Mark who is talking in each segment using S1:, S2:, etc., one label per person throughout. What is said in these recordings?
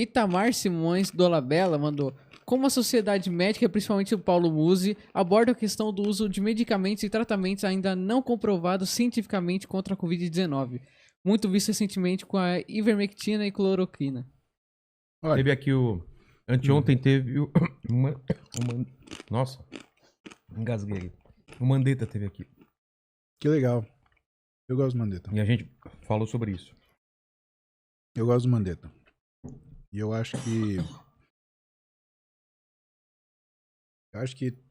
S1: Itamar Simões Dolabella mandou: como a sociedade médica, principalmente o Paulo Musi, aborda a questão do uso de medicamentos e tratamentos ainda não comprovados cientificamente contra a Covid-19, muito visto recentemente com a ivermectina e cloroquina.
S2: Olha.
S3: Teve aqui o... Anteontem teve o... Nossa, engasguei aqui. O Mandetta teve aqui.
S2: Que legal. Eu gosto do Mandetta.
S3: E a gente falou sobre isso.
S2: Eu gosto do Mandetta. E eu acho que...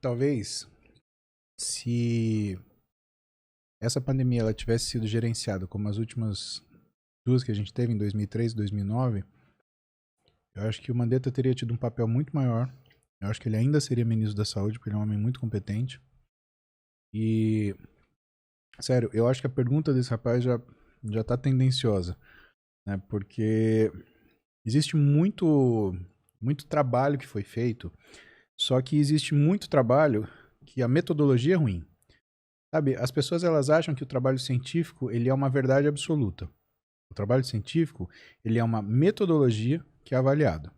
S2: talvez, se essa pandemia ela tivesse sido gerenciada como as últimas duas que a gente teve em 2003 e 2009, eu acho que o Mandetta teria tido um papel muito maior. Eu acho que ele ainda seria ministro da Saúde, porque ele é um homem muito competente. E, sério, eu acho que a pergunta desse rapaz já tá tendenciosa, né? Porque existe muito trabalho que foi feito. Só que existe muito trabalho que a metodologia é ruim. Sabe, as pessoas elas acham que o trabalho científico ele é uma verdade absoluta. O trabalho científico ele é uma metodologia que é avaliada.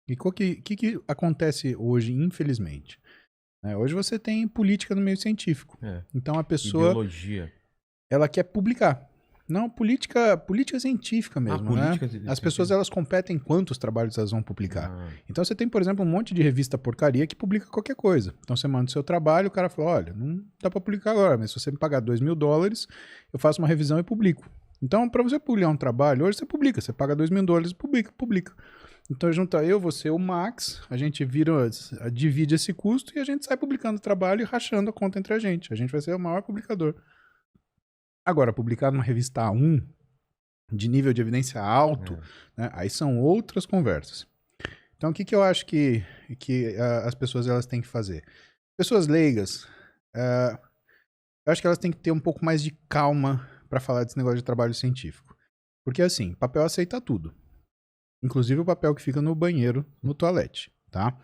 S2: E o que acontece hoje, infelizmente? Hoje você tem política no meio científico. Então a pessoa
S3: Ideologia.
S2: Ela quer publicar. Não, política científica mesmo,
S3: política
S2: né? As pessoas, elas competem em quantos trabalhos elas vão publicar. Então você tem, por exemplo, um monte de revista porcaria que publica qualquer coisa. Então você manda o seu trabalho, o cara fala, olha, não dá pra publicar agora, mas se você me pagar $2.000, eu faço uma revisão e publico. Então, pra você publicar um trabalho, hoje você publica, você paga $2.000, publica. Então junta eu, você, o Max, a gente divide esse custo e a gente sai publicando o trabalho e rachando a conta entre a gente. A gente vai ser o maior publicador. Agora, publicar numa revista A1, de nível de evidência alto, né, aí são outras conversas. Então, o que eu acho que as pessoas elas têm que fazer? Pessoas leigas, eu acho que elas têm que ter um pouco mais de calma para falar desse negócio de trabalho científico. Porque, assim, papel aceita tudo. Inclusive o papel que fica no banheiro, no toalete, tá?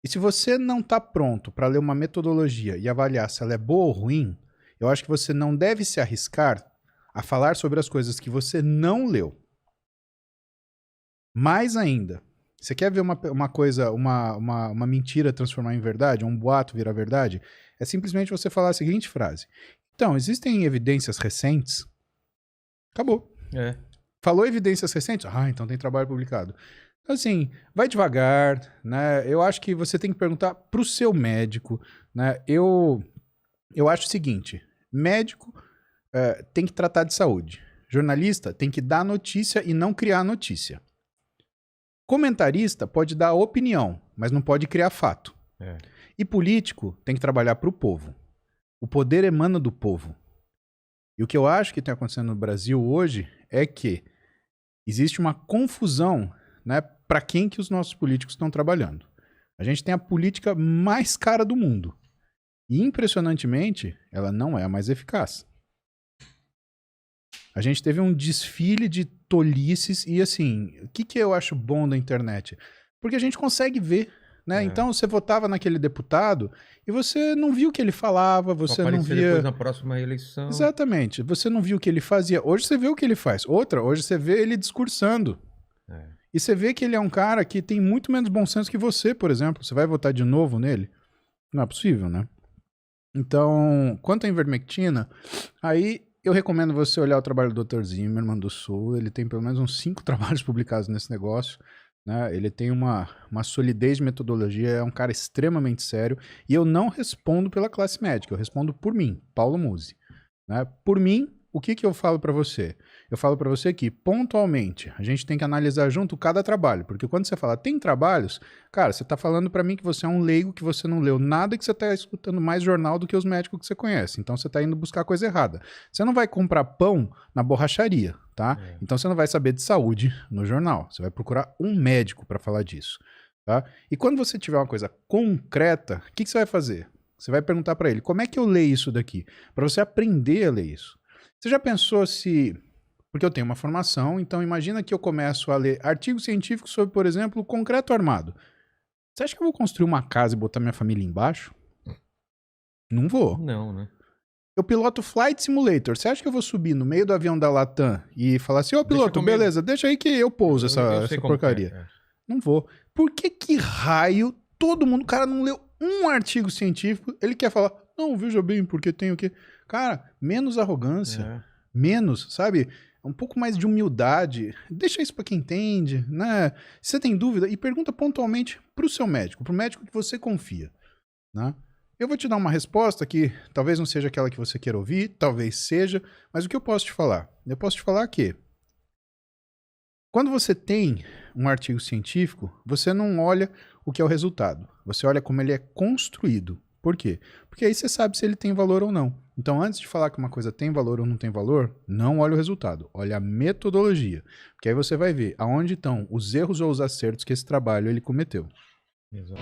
S2: E se você não está pronto para ler uma metodologia e avaliar se ela é boa ou ruim, eu acho que você não deve se arriscar a falar sobre as coisas que você não leu. Mais ainda, você quer ver uma coisa, uma mentira transformar em verdade, um boato virar verdade? É simplesmente você falar a seguinte frase. Então, existem evidências recentes? Acabou. Falou evidências recentes? Ah, então tem trabalho publicado. Então, assim, vai devagar, né? Eu acho que você tem que perguntar pro seu médico, né? Eu acho o seguinte, médico tem que tratar de saúde. Jornalista tem que dar notícia e não criar notícia. Comentarista pode dar opinião, mas não pode criar fato. E político tem que trabalhar para o povo. O poder emana do povo. E o que eu acho que está acontecendo no Brasil hoje é que existe uma confusão, né, para quem que os nossos políticos estão trabalhando. A gente tem a política mais cara do mundo. E, impressionantemente, ela não é a mais eficaz. A gente teve um desfile de tolices e, assim, o que eu acho bom da internet? Porque a gente consegue ver, né? Então, você votava naquele deputado e você não viu o que ele falava, você não via...
S3: depois na próxima eleição.
S2: Exatamente. Você não viu o que ele fazia. Hoje você vê o que ele faz. Hoje você vê ele discursando. E você vê que ele é um cara que tem muito menos bom senso que você, por exemplo. Você vai votar de novo nele? Não é possível, né? Então, quanto à ivermectina, aí eu recomendo você olhar o trabalho do Dr. Zimmermann do Sul. Ele tem pelo menos uns 5 trabalhos publicados nesse negócio, né? Ele tem uma solidez de metodologia, é um cara extremamente sério. E eu não respondo pela classe médica, eu respondo por mim, Paulo Musi, né? Por mim, o que eu falo para você? Eu falo para você que, pontualmente, a gente tem que analisar junto cada trabalho. Porque quando você fala, tem trabalhos, cara, você tá falando para mim que você é um leigo, que você não leu nada, que você tá escutando mais jornal do que os médicos que você conhece. Então você tá indo buscar coisa errada. Você não vai comprar pão na borracharia, tá? Então você não vai saber de saúde no jornal. Você vai procurar um médico para falar disso, tá? E quando você tiver uma coisa concreta, o que você vai fazer? Você vai perguntar para ele, como é que eu leio isso daqui? Para você aprender a ler isso. Você já pensou se... Porque eu tenho uma formação, então imagina que eu começo a ler artigos científicos sobre, por exemplo, concreto armado. Você acha que eu vou construir uma casa e botar minha família embaixo? Não vou.
S3: Não, né?
S2: Eu piloto Flight Simulator. Você acha que eu vou subir no meio do avião da Latam e falar assim, ô piloto,
S3: comigo.
S2: beleza, deixa aí que eu pouso
S3: Eu
S2: essa
S3: sei como
S2: porcaria.
S3: é.
S2: Não vou. Por que raio todo mundo, o cara não leu um artigo científico, ele quer falar, não, veja bem, porque tem o quê? Cara, menos arrogância,
S3: É.
S2: menos, sabe? Um pouco mais de humildade. Deixa isso pra quem entende, né? Se você tem dúvida, e pergunta pontualmente pro seu médico, pro médico que você confia, né? Eu vou te dar uma resposta que talvez não seja aquela que você queira ouvir, talvez seja, mas o que eu posso te falar? Eu posso te falar que quando você tem um artigo científico, você não olha o que é o resultado, você olha como ele é construído. Por quê? Porque aí você sabe se ele tem valor ou não. Então, antes de falar que uma coisa tem valor ou não tem valor, não olha o resultado, olha a metodologia. Porque aí você vai ver aonde estão os erros ou os acertos que esse trabalho ele cometeu.
S3: Exato.